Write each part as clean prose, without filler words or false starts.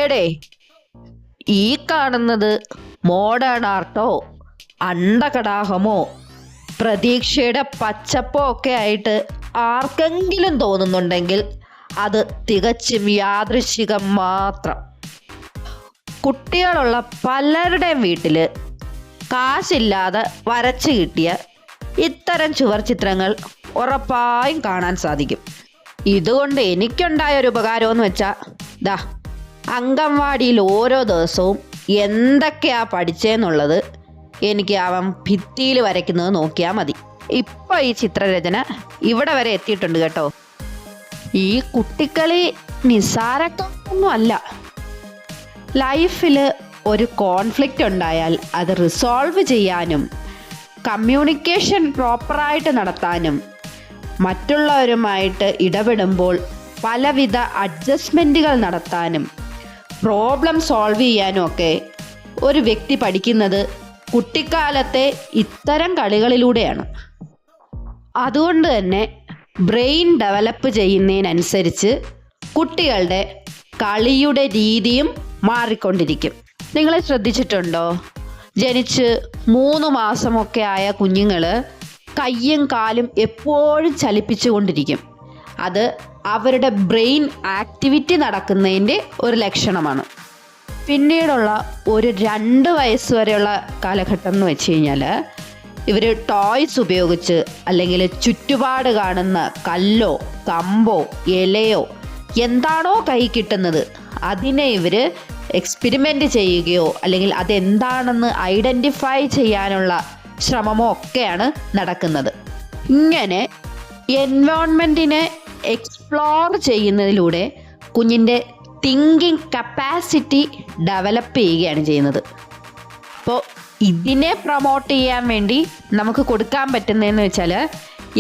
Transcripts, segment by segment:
എടേ, ഈ കാണുന്നത് മോഡേൺ ആർട്ടോ, അണ്ടകടാഹമോ പ്രതീക്ഷയുടെ പച്ചപ്പോ ഒക്കെ ആയിട്ട് ആർക്കെങ്കിലും തോന്നുന്നുണ്ടെങ്കിൽ അത് തികച്ചും യാദൃശ്ചികം മാത്രം. കുട്ടികളുള്ള പലരുടെയും വീട്ടില് കാശില്ലാതെ വരച്ചു കിട്ടിയ ഇത്തരം ചുവർ ചിത്രങ്ങൾ ഉറപ്പായും കാണാൻ സാധിക്കും. ഇതുകൊണ്ട് എനിക്കുണ്ടായ ഒരു ഉപകാരം എന്ന് വെച്ചാൽ ദാ അംഗൻവാടിയിൽ ഓരോ ദിവസവും എന്തൊക്കെയാ പഠിച്ചേന്നുള്ളത് എനിക്ക് അവൻ ഭിത്തിയിൽ വരയ്ക്കുന്നത് നോക്കിയാൽ മതി. ഇപ്പൊ ഈ ചിത്രരചന ഇവിടെ വരെ എത്തിയിട്ടുണ്ട് കേട്ടോ. ഈ കുട്ടിക്കളി നിസ്സാരക്കൊന്നും അല്ല. ലൈഫിൽ ഒരു കോൺഫ്ലിക്റ്റ് ഉണ്ടായാൽ അത് റിസോൾവ് ചെയ്യാനും കമ്മ്യൂണിക്കേഷൻ പ്രോപ്പറായിട്ട് നടത്താനും മറ്റുള്ളവരുമായിട്ട് ഇടപെടുമ്പോൾ പലവിധ അഡ്ജസ്റ്റ്മെൻറ്റുകൾ നടത്താനും പ്രോബ്ലം സോൾവ് ചെയ്യാനും ഒക്കെ ഒരു വ്യക്തി പഠിക്കുന്നത് കുട്ടിക്കാലത്തെ ഇത്തരം കളികളിലൂടെയാണ്. അതുകൊണ്ട് തന്നെ ബ്രെയിൻ ഡെവലപ്പ് ചെയ്യുന്നതിനനുസരിച്ച് കുട്ടികളുടെ കളിയുടെ രീതിയും മാറിക്കൊണ്ടിരിക്കും. നിങ്ങൾ ശ്രദ്ധിച്ചിട്ടുണ്ടോ? ജനിച്ച് 3 മാസമൊക്കെ ആയ കുഞ്ഞുങ്ങൾ കയ്യും കാലും എപ്പോഴും ചലിപ്പിച്ചുകൊണ്ടിരിക്കും. അത് അവരുടെ ബ്രെയിൻ ആക്ടിവിറ്റി നടക്കുന്നതിൻ്റെ ഒരു ലക്ഷണമാണ്. പിന്നീടുള്ള ഒരു 2 വയസ്സ് വരെയുള്ള കാലഘട്ടം എന്ന് വെച്ച് കഴിഞ്ഞാൽ ഇവർ ടോയ്സ് ഉപയോഗിച്ച് അല്ലെങ്കിൽ ചുറ്റുപാട് കാണുന്ന കല്ലോ കമ്പോ ഇലയോ എന്താണോ കൈ കിട്ടുന്നത് അതിനെ ഇവർ എക്സ്പെരിമെൻ്റ് ചെയ്യുകയോ അല്ലെങ്കിൽ അതെന്താണെന്ന് ഐഡൻറ്റിഫൈ ചെയ്യാനുള്ള ശ്രമമോ ഒക്കെയാണ് നടക്കുന്നത്. ഇങ്ങനെ എൻവയോൺമെൻറ്റിനെ എക്സ്പ്ലോർ ചെയ്യുന്നതിലൂടെ കുഞ്ഞിൻ്റെ തിങ്കിങ് കപ്പാസിറ്റി ഡെവലപ്പ് ചെയ്യുകയാണ് ചെയ്യുന്നത്. അപ്പോൾ ഇതിനെ പ്രൊമോട്ട് ചെയ്യാൻ വേണ്ടി നമുക്ക് കൊടുക്കാൻ പറ്റുന്നതെന്ന് വെച്ചാൽ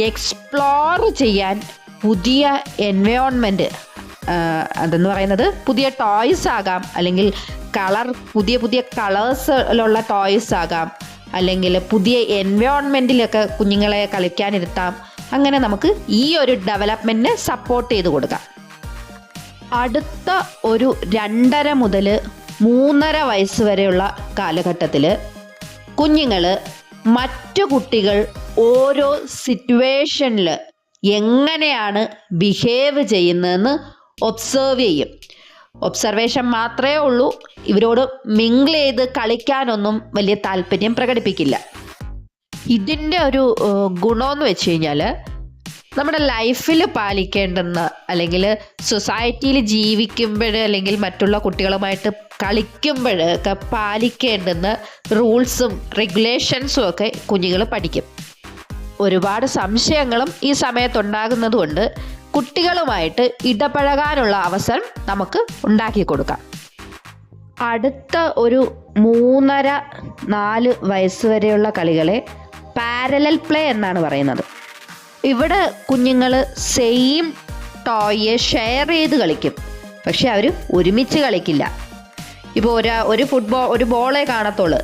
എക്സ്പ്ലോർ ചെയ്യാൻ പുതിയ എൻവയോൺമെൻറ്റ്, അതെന്ന് പറയുന്നത് പുതിയ ടോയ്സ് ആകാം, അല്ലെങ്കിൽ പുതിയ പുതിയ കളേഴ്സിലുള്ള ടോയ്സ് ആകാം, അല്ലെങ്കിൽ പുതിയ എൻവയോൺമെൻറ്റിലൊക്കെ കുഞ്ഞുങ്ങളെ കളിക്കാനിരുത്താം. അങ്ങനെ നമുക്ക് ഈ ഒരു ഡെവലപ്മെൻറ്റിനെ സപ്പോർട്ട് ചെയ്ത് കൊടുക്കാം. അടുത്ത ഒരു 2.5 മുതൽ 3.5 വയസ്സ് വരെയുള്ള കാലഘട്ടത്തിൽ കുഞ്ഞുങ്ങൾ മറ്റു കുട്ടികൾ ഓരോ സിറ്റുവേഷനിൽ എങ്ങനെയാണ് ബിഹേവ് ചെയ്യുന്നതെന്ന് ഒബ്സേർവ് ചെയ്യും. ഒബ്സർവേഷൻ മാത്രമേ ഉള്ളൂ. ഇവരോട് മിങ്കിൾ ചെയ്ത് കളിക്കാനൊന്നും വലിയ താല്പര്യം പ്രകടിപ്പിക്കില്ല. ഇതിൻ്റെ ഒരു ഗുണമെന്ന് വെച്ച് കഴിഞ്ഞാൽ നമ്മുടെ ലൈഫിൽ പാലിക്കേണ്ടുന്ന അല്ലെങ്കിൽ സൊസൈറ്റിയിൽ ജീവിക്കുമ്പോൾ അല്ലെങ്കിൽ മറ്റുള്ള കുട്ടികളുമായിട്ട് കളിക്കുമ്പോഴൊക്കെ പാലിക്കേണ്ടുന്ന റൂൾസും റെഗുലേഷൻസും ഒക്കെ കുഞ്ഞുങ്ങൾ പഠിക്കും. ഒരുപാട് സംശയങ്ങളും ഈ സമയത്തുണ്ടാകുന്നത് കൊണ്ട് കുട്ടികളുമായിട്ട് ഇടപഴകാനുള്ള അവസരം നമുക്ക് ഉണ്ടാക്കി കൊടുക്കാം. അടുത്ത ഒരു 3.5-4 വയസ്സ് വരെയുള്ള കളികളെ പാരലൽ പ്ലേ എന്നാണ് പറയുന്നത്. ഇവിടെ കുഞ്ഞുങ്ങൾ സെയിം ടോയെ ഷെയർ ചെയ്ത് കളിക്കും, പക്ഷെ അവർ ഒരുമിച്ച് കളിക്കില്ല. ഇപ്പോൾ ഒരു ബോളേ കാണത്തുള്ളൂ.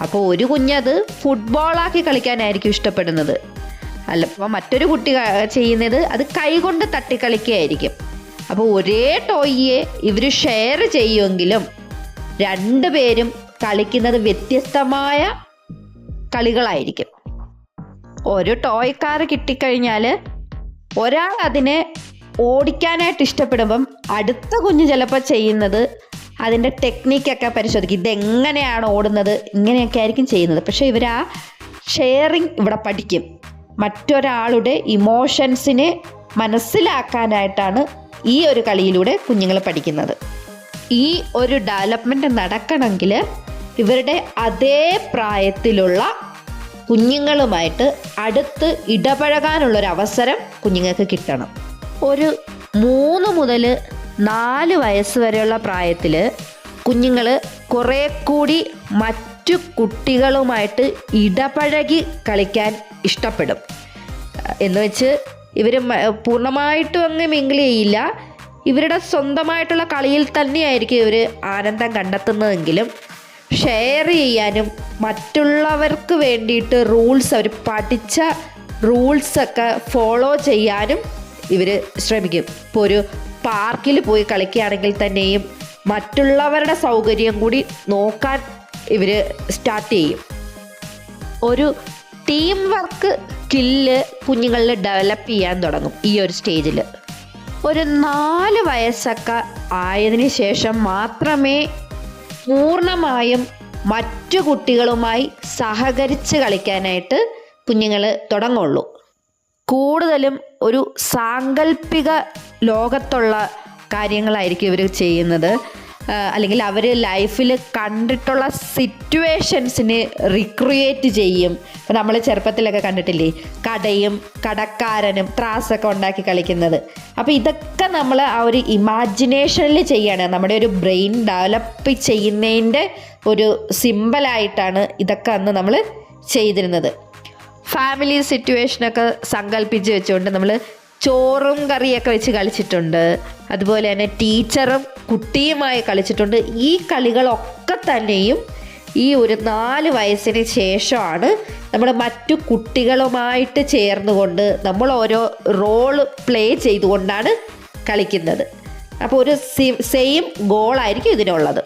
അപ്പോൾ ഒരു കുഞ്ഞത് ഫുട്ബോളാക്കി കളിക്കാനായിരിക്കും ഇഷ്ടപ്പെടുന്നത്. അപ്പോൾ മറ്റൊരു കുട്ടി ചെയ്യുന്നത് അത് കൈകൊണ്ട് തട്ടിക്കളിക്കുകയായിരിക്കും. അപ്പോൾ ഒരേ ടോയിയെ ഇവർ ഷെയർ ചെയ്യുമെങ്കിലും 2 പേരും കളിക്കുന്നത് വ്യത്യസ്തമായ കളികളായിരിക്കും. ഒരു ടോയ് കാർ കിട്ടിക്കഴിഞ്ഞാൽ ഒരാൾ അതിനെ ഓടിക്കാനായിട്ട് ഇഷ്ടപ്പെടുമ്പം അടുത്ത കുഞ്ഞ് ചിലപ്പോൾ ചെയ്യുന്നത് അതിൻ്റെ ടെക്നിക്കൊക്കെ പരിശോധിക്കും. ഇതെങ്ങനെയാണ് ഓടുന്നത്, ഇങ്ങനെയൊക്കെ ആയിരിക്കും ചെയ്യുന്നത്. പക്ഷേ ഇവർ ആ ഷെയറിങ് ഇവിടെ പഠിക്കും. മറ്റൊരാളുടെ ഇമോഷൻസിനെ മനസ്സിലാക്കാനായിട്ടാണ് ഈ ഒരു കളിയിലൂടെ കുഞ്ഞുങ്ങൾ പഠിക്കുന്നത്. ഈ ഒരു ഡെവലപ്മെൻറ്റ് നടക്കണമെങ്കിൽ ഇവരുടെ അതേ പ്രായത്തിലുള്ള കുഞ്ഞുങ്ങളുമായിട്ട് അടുത്ത് ഇടപഴകാനുള്ളൊരവസരം കുഞ്ഞുങ്ങൾക്ക് കിട്ടണം. ഒരു 3 മുതൽ 4 വയസ്സ് വരെയുള്ള പ്രായത്തിൽ കുഞ്ഞുങ്ങൾ കുറേ കൂടി മറ്റു കുട്ടികളുമായിട്ട് ഇടപഴകി കളിക്കാൻ ഇഷ്ടപ്പെടും. എന്ന് വെച്ച് ഇവർ പൂർണ്ണമായിട്ടും അങ്ങ് മിങ്കിൾ ചെയ്യില്ല. ഇവരുടെ സ്വന്തമായിട്ടുള്ള കളിയിൽ തന്നെയായിരിക്കും ഇവർ ആനന്ദം കണ്ടെത്തുന്നതെങ്കിലും ഷെയർ ചെയ്യാനും മറ്റുള്ളവർക്ക് വേണ്ടിയിട്ട് അവർ പഠിച്ച റൂൾസൊക്കെ ഫോളോ ചെയ്യാനും ഇവർ ശ്രമിക്കും. ഇപ്പോൾ ഒരു പാർക്കിൽ പോയി കളിക്കുകയാണെങ്കിൽ തന്നെയും മറ്റുള്ളവരുടെ സൗകര്യം കൂടി നോക്കാൻ ഇവർ സ്റ്റാർട്ട് ചെയ്യും. ഒരു ടീം വർക്ക് സ്കില്ല് കുഞ്ഞുങ്ങളിൽ ഡെവലപ്പ് ചെയ്യാൻ തുടങ്ങും ഈ ഒരു സ്റ്റേജിൽ. ഒരു 4 വയസ്സൊക്കെ ആയതിനു ശേഷം മാത്രമേ പൂർണ്ണമായും മറ്റു കുട്ടികളുമായി സഹകരിച്ച് കളിക്കാനായിട്ട് കുഞ്ഞുങ്ങൾ തുടങ്ങുള്ളൂ. കൂടുതലും ഒരു സാങ്കല്പിക ലോകത്തുള്ള കാര്യങ്ങളായിരിക്കും ഇവർ ചെയ്യുന്നത്. അല്ലെങ്കിൽ അവർ ലൈഫിൽ കണ്ടിട്ടുള്ള സിറ്റുവേഷൻസിന് റിക്രിയേറ്റ് ചെയ്യും. ഇപ്പം നമ്മൾ ചെറുപ്പത്തിലൊക്കെ കണ്ടിട്ടില്ലേ, കടയും കടക്കാരനും ത്രാസൊക്കെ ഉണ്ടാക്കി കളിക്കുന്നത്. അപ്പോൾ ഇതൊക്കെ നമ്മൾ ആ ഒരു ഇമാജിനേഷനിൽ ചെയ്യാണ്. നമ്മുടെ ഒരു ബ്രെയിൻ ഡെവലപ്പ് ചെയ്യുന്നതിൻ്റെ ഒരു സിമ്പലായിട്ടാണ് ഇതൊക്കെ അന്ന് നമ്മൾ ചെയ്തിരുന്നത്. ഫാമിലി സിറ്റുവേഷനൊക്കെ സങ്കല്പിച്ച് വെച്ചുകൊണ്ട് നമ്മൾ ചോറും കറിയൊക്കെ വെച്ച് കളിച്ചിട്ടുണ്ട്. അതുപോലെ തന്നെ ടീച്ചറും കുട്ടിയുമായി കളിച്ചിട്ടുണ്ട്. ഈ കളികളൊക്കെ തന്നെയും ഈ ഒരു 4 വയസ്സിന് ശേഷമാണ് നമ്മൾ മറ്റു കുട്ടികളുമായിട്ട് ചേർന്നുകൊണ്ട് നമ്മൾ ഓരോ റോള് പ്ലേ ചെയ്തുകൊണ്ടാണ് കളിക്കുന്നത്. അപ്പോൾ ഒരു സെയിം ഗോളായിരിക്കും ഇതിനുള്ളത്.